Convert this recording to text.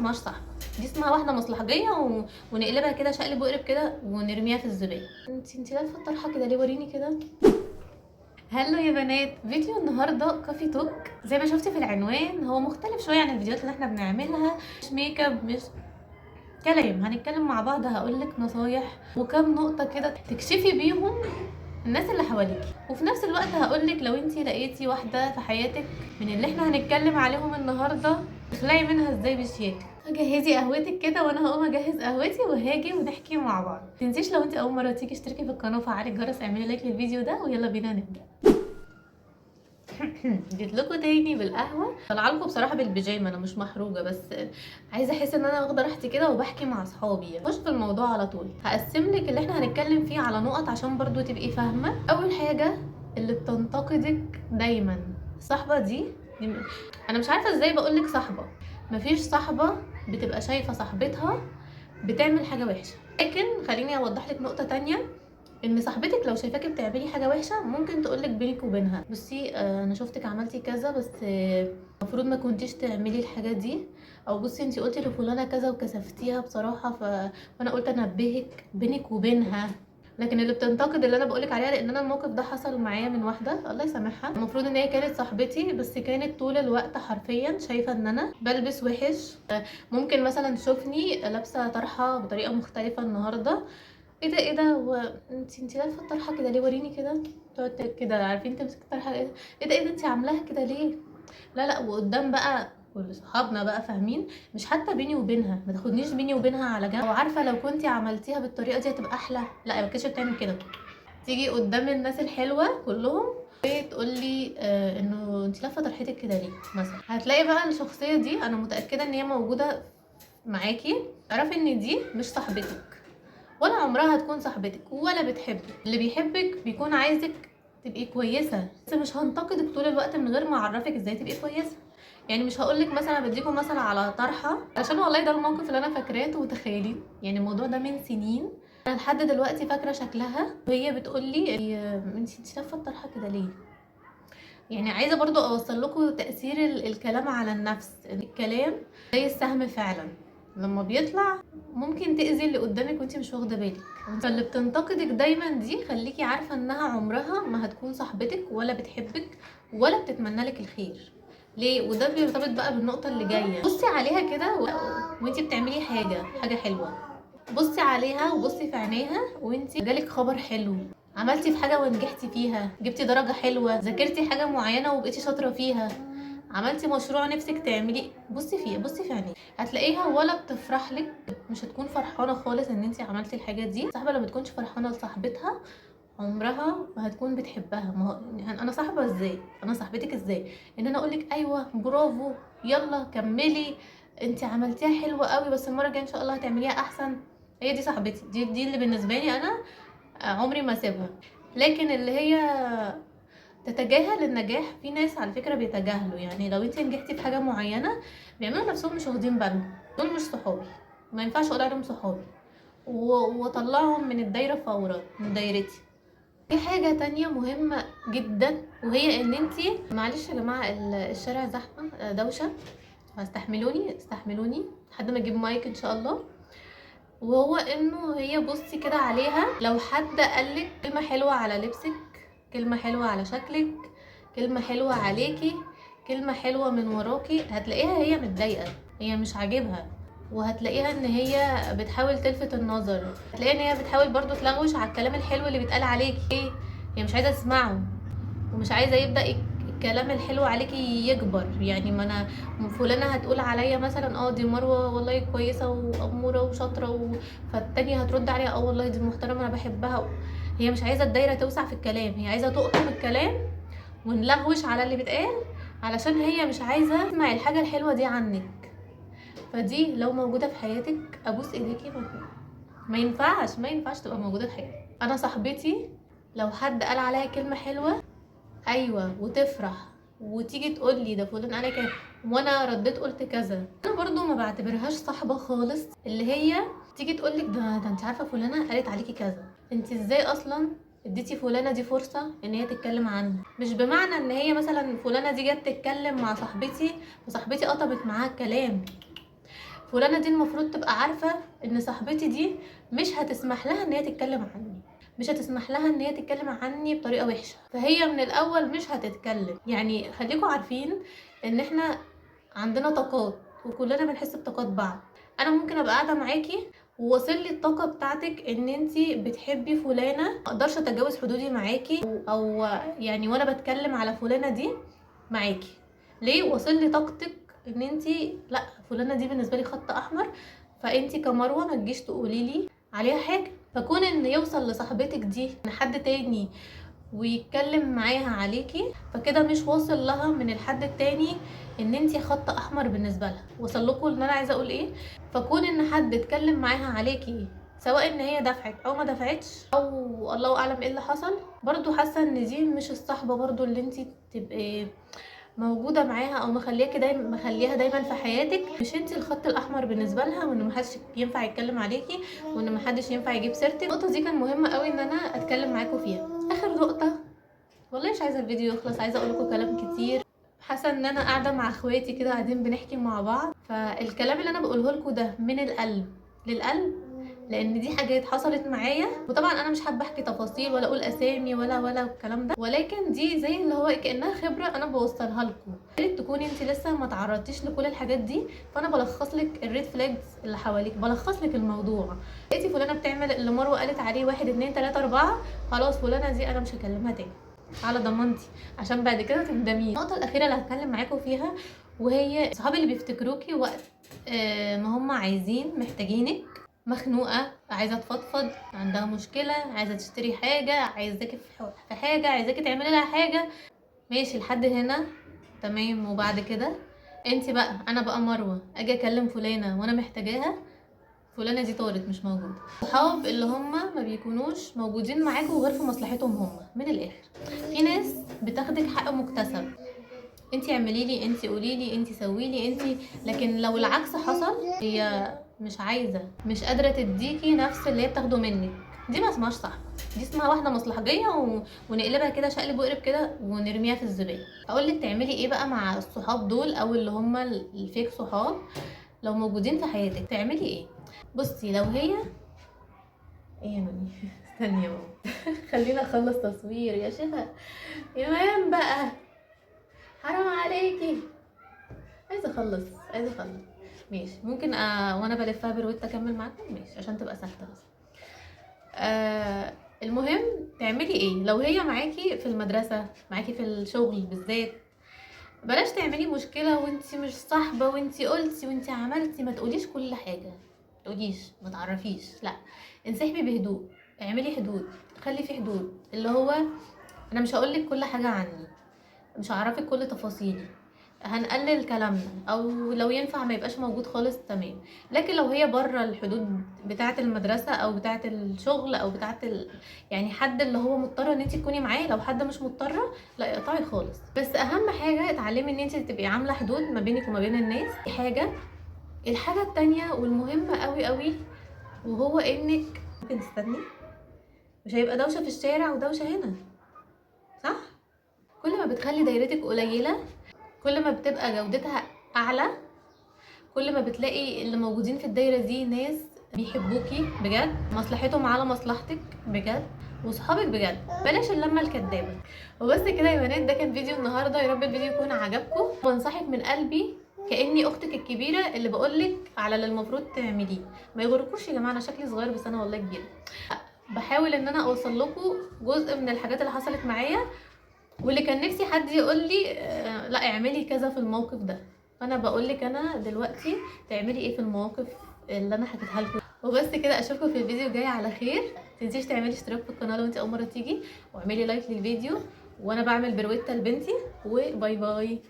اسمهاش صاحبه، دي اسمها واحده مصلحجيه ونقلبها كده شقلب وقلب كده ونرميها في الزباله. انت لافه الطرحه كده ليه؟ وريني كده. هلو يا بنات، فيديو النهارده كافي توك زي ما شفتي في العنوان. هو مختلف شويه عن الفيديوهات اللي احنا بنعملها، مش ميك اب، مش كلام. هنتكلم مع بعض، هقولك نصايح وكم نقطه كده تكشفي بيهم الناس اللي حواليكي، وفي نفس الوقت هقولك لو انتي لقيتي واحده في حياتك من اللي احنا هنتكلم عليهم النهارده تخلعي منها ازاي بشياكه. جهزي قهوتك كده وانا هقوم اجهز قهوتي وهاجي ونحكي مع بعض. متنسيش لو انتي اول مره تيجي اشتركي في القناه وفعلي الجرس، اعملي لايك للفيديو ده ويلا بينا نبدا. جيت لكم تاني بالقهوه. طالعه لكم بصراحه بالبيجامه، انا مش محروجه بس عايزه احس ان انا واخده راحتي كده وبحكي مع اصحابي. خش في الموضوع على طول. هقسم لك اللي احنا هنتكلم فيه على نقط عشان برضو تبقي فاهمه. اول حاجه، اللي بتنتقدك دايما. الصاحبه دي انا مش عارفه ازاي بقولك صاحبه. مفيش صاحبه بتبقى شايفه صاحبتها بتعمل حاجه وحشه، لكن خليني اوضح لك نقطه تانية. ان صاحبتك لو شايفاكي بتعملي حاجه وحشه ممكن تقولك بينك وبينها بصي انا شفتك عملتي كذا بس المفروض ما كنتيش تعملي الحاجه دي، او بصي انتي قلتي لفلانه كذا وكسفتيها بصراحه فانا قلت انبهك بينك وبينها. لكن اللي بتنتقد اللي انا بقولك عليها، لان انا الموقف ده حصل معايا من واحده الله يسامحها، المفروض ان هي كانت صاحبتي بس كانت طول الوقت حرفيا شايفه ان انا بلبس وحش. ممكن مثلا تشوفني لابسه طرحه بطريقه مختلفه النهارده، ايه ده هو انت لابسه الطرحه كده ليه؟ وريني كده. تقعد كده عارفين تمسك الطرحه، ايه ده انت عاملاها كده ليه؟ لا وقدام بقى كل صحابنا بقى فاهمين، مش حتى بيني وبينها، ما تاخدنيش بيني وبينها على جنب، وعارفه لو كنتي عملتيها بالطريقه دي هتبقى احلى. لا ما كانتش بتعمل كده. تيجي قدام الناس الحلوه كلهم تقول لي انه انت لافه طرحتك كده ليه مثلا. هتلاقي بقى الشخصيه دي انا متاكده ان هي موجوده معاكي، اعرفي ان دي مش صاحبتك ولا عمرها هتكون صاحبتك ولا بتحبك. اللي بيحبك بيكون عايزك تبقي كويسه، بس مش هنتقدك طول الوقت من غير ما اعرفك ازاي تبقي كويسه. يعني مش هقولك مثلا بديكم مثل على طرحه، عشان والله ده الموقف اللي انا فاكراه وتخيلين. يعني الموضوع ده من سنين، انا لحد دلوقتي فاكره شكلها وهي بتقولي انت لافه الطرحه كده ليه. يعني عايزه برضو اوصل لكم تاثير الكلام على النفس. الكلام زي السهم فعلا، لما بيطلع ممكن تاذي اللي قدامك وانت مش واخده بالك. فاللي بتنتقدك دايما دي خليكي عارفه انها عمرها ما هتكون صاحبتك ولا بتحبك ولا بتتمنى لك الخير. ليه؟ وده بيرتبط بقى بالنقطه اللي جايه. بصي عليها كده وانت بتعملي حاجه حلوه، بصي عليها وبصي في عينيها وانت جالك خبر حلو، عملتي في حاجه ونجحتي فيها، جبتي درجه حلوه، ذاكرتي حاجه معينه وبقيتي شاطره فيها، عملتي مشروع نفسك تعملي، بصي في عينيها هتلاقيها ولا بتفرح لك، مش هتكون فرحانه خالص ان انت عملتي الحاجه دي. صاحبه لما تكونش فرحانه لصاحبتها عمرها ما هتكون بتحبها. ما هو يعني انا صاحبه ازاي؟ انا صاحبتك ازاي ان انا اقولك ايوه برافو يلا كملي انت عملتيها حلوه قوي بس المره الجايه ان شاء الله هتعمليها احسن. هي دي صاحبتي، دي اللي بالنسبه لي انا عمري ما اسيبها. لكن اللي هي تتجاهل النجاح، في ناس على فكره بيتجاهلوا. يعني لو انت نجحتي في حاجه معينه بيعملوا نفسهم مش واخدين بالهم، دول مش صحابي، ما ينفعش اقول عليهم صحابي واطلعهم من الدايره فورا، من دايرتي. في حاجة تانية مهمة جدا، وهي ان انتي معلش يا جماعة الشارع زحمة دوشة، استحملوني لحد ما اجيب مايك ان شاء الله. وهو انه هي بصي كده عليها، لو حد قالك كلمة حلوة على لبسك، كلمة حلوة على شكلك، كلمة حلوة عليكي، كلمة حلوة من وراكي، هتلاقيها هي متضايقة، هي مش عاجبها، وهتلاقيها ان هي بتحاول تلفت النظر، هتلاقيها ان هي بتحاول برضو تلغوش على الكلام الحلو اللي بيتقال عليكي. هي مش عايزة تسمعه ومش عايزة يبدأ الكلام الحلو عليكي يكبر. يعني ما انا فلانة هتقول عليا مثلا دي مروة والله كويسة وأمورة وشاطرة فالتانية هترد عليها والله دي محترمة انا بحبها. هي مش عايزة الدايرة توسع في الكلام، هي عايزة تقطم الكلام ونلغوش على اللي بيتقال علشان هي مش عايزة تسمع الحاجة الحلوة دي عنك. فدي لو موجودة في حياتك ابوس ايديكي ما ينفعش تبقى موجودة في حياتك. انا صاحبتي لو حد قال عليها كلمة حلوة ايوه وتفرح وتيجي تقول لي ده فلان قال كده وانا رديت قلت كذا، انا برضو ما بعتبرهاش صاحبه خالص. اللي هي تيجي تقول لك ده انت عارفه فلانه قالت عليكي كذا، انت ازاي اصلا اديتي فلانه دي فرصه ان هي تتكلم عنها؟ مش بمعنى ان هي مثلا فلانه دي جت تتكلم مع صاحبتي فصاحبتي قطبت معاها الكلام، فلانه دي المفروض تبقى عارفه ان صاحبتي دي مش هتسمح لها ان هي تتكلم عني، مش هتسمح لها ان هي تتكلم عني بطريقه وحشه، فهي من الاول مش هتتكلم. يعني خليكم عارفين ان احنا عندنا طاقات وكلنا بنحس بطاقات بعض. انا ممكن ابقى قاعده معاكي ووصل لي الطاقه بتاعتك ان انتي بتحبي فلانه، ما اقدرش اتجاوز حدودي معاكي، او يعني وانا بتكلم على فلانه دي معاكي، ليه وصل لي طاقتك ان انتي لا فلانه دي بالنسبه لي خط احمر، فانتي كمروه ما تجيش تقولي لي عليها حاجه. فكون ان يوصل لصاحبتك دي ان حد تاني ويتكلم معاها عليكي، فكده مش واصل لها من الحد التاني ان انتي خط احمر بالنسبه لها. وصل لكم ان انا عايزه اقول ايه؟ فكون ان حد اتكلم معاها عليكي سواء ان هي دفعت او ما دفعتش او الله اعلم ايه اللي حصل، برضو حاسه ان دي مش الصحبه برضو اللي انتي تبقي موجوده معاها او مخليها دايما في حياتك. مش انتي الخط الاحمر بالنسبه لها، وان محدش ينفع يتكلم عليكي، وان محدش ينفع يجيب سيرتك. النقطه دي كان مهمه قوي ان انا اتكلم معاكم فيها. اخر نقطه، والله مش عايزه الفيديو يخلص، عايزه اقول لكم كلام كتير. حاسه ان انا قاعده مع اخواتي كده قاعدين بنحكي مع بعض، فالكلام اللي انا بقوله لكم ده من القلب للقلب، لان دي حاجات حصلت معايا. وطبعا انا مش حابه احكي تفاصيل ولا اقول اسامي ولا الكلام ده، ولكن دي زي اللي هو كانها خبره انا بوصلها لكم، تكوني انت لسه ما تعرضتيش لكل الحاجات دي. فانا بلخص لك الريد فلاجز اللي حواليك، بلخص لك الموضوع. لقيتي فلانه بتعمل اللي مروه قالت عليه 1 2 3 4، خلاص فلانه دي انا مش هكلمها تاني على ضمانتي، عشان بعد كده تندمي. النقطه الاخيره اللي هتكلم معاكم فيها، وهي صحابي اللي بيفتكروكي وقت ما هم عايزين محتاجينك، مخنوقه، عايزه تفضفض، عندها مشكله، عايزه تشتري حاجه، عايزاكي في حاجه، عايزاكي تعملي لها حاجه، ماشي لحد هنا تمام. وبعد كده انت بقى، انا بقى مروه اجي اكلم فلانه وانا محتاجاها، فلانه دي طارت مش موجوده. صحاب اللي هم ما بيكونوش موجودين معاكوا غير في مصلحتهم هم. من الاخر، في ناس بتاخدك حق مكتسب، انت اعملي لي، انت قولي لي، انت سوي لي، انت. لكن لو العكس حصل، هي مش عايزه، مش قادره تديكي نفس اللي هي بتاخده منك، دي ما اسمهاش صح، دي اسمها واحده مصلحجيه ونقلبها كده شقلب وقلب كده ونرميها في الزباله. اقول لك تعملي ايه بقى مع الصحاب دول، او اللي هم الفيك صحاب لو موجودين في حياتك، تعملي ايه؟ بصي لو هي ايه يا نوني استني يا ماما خلينا اخلص تصوير يا شيخه يا مان بقى، حرام عليكي، عايزه اخلص ماشي. ممكن وانا بلفها برويت اكمل معاكم، ماشي عشان تبقى سهله بس. المهم تعملي ايه لو هي معاكي في المدرسه، معاكي في الشغل بالذات. بلاش تعملي مشكله وانتي مش صاحبه، وانتي قلتي وانتي عملتي. ما تقوليش كل حاجه، ما تقوليش، ما تعرفيش، لا، انسحبي بهدوء، اعملي حدود، خلي في حدود. اللي هو انا مش هقولك كل حاجه عني، مش هعرفك كل تفاصيلي، هنقلل كلامنا، او لو ينفع ما يبقاش موجود خالص تمام. لكن لو هي بره الحدود بتاعه المدرسه او بتاعه الشغل او بتاعه يعني حد اللي هو مضطره ان انت تكوني معاه، لو حد مش مضطره لا اقطعي خالص. بس اهم حاجه اتعلمي ان انت تبقي عامله حدود ما بينك وما بين الناس. دي حاجه. الحاجه التانية والمهمه قوي قوي، وهو انك ممكن تستني، مش هيبقى دوشه في الشارع ودوشه هنا، صح؟ كل ما بتخلي دايرتك قليله، كل ما بتبقى جودتها اعلى، كل ما بتلاقي اللي موجودين في الدايره دي ناس بيحبوكي بجد، مصلحتهم على مصلحتك بجد، وصحابك بجد. بلاش اللمه الكدابه. وبس كده يا بنات، ده كان فيديو النهارده، يا رب الفيديو يكون عجبكم. بنصحك من قلبي كاني اختك الكبيره اللي بقولك على اللي المفروض تعمليه. ما يغركوش يا جماعه، انا شكلي صغير بس انا والله كبيره. بحاول ان انا اوصل لكم جزء من الحاجات اللي حصلت معايا، واللي كان نفسي حد يقول لي لا اعملي كذا في الموقف ده. فانا بقول لك انا دلوقتي تعملي ايه في المواقف اللي انا حكيتها لكم. وبس كده، اشوفكم في الفيديو الجاي على خير. متنسيش تعملي اشتراك في القناه لو انت اول مره تيجي، واعملي لايك للفيديو، وانا بعمل برويتا لبنتي. وباي باي.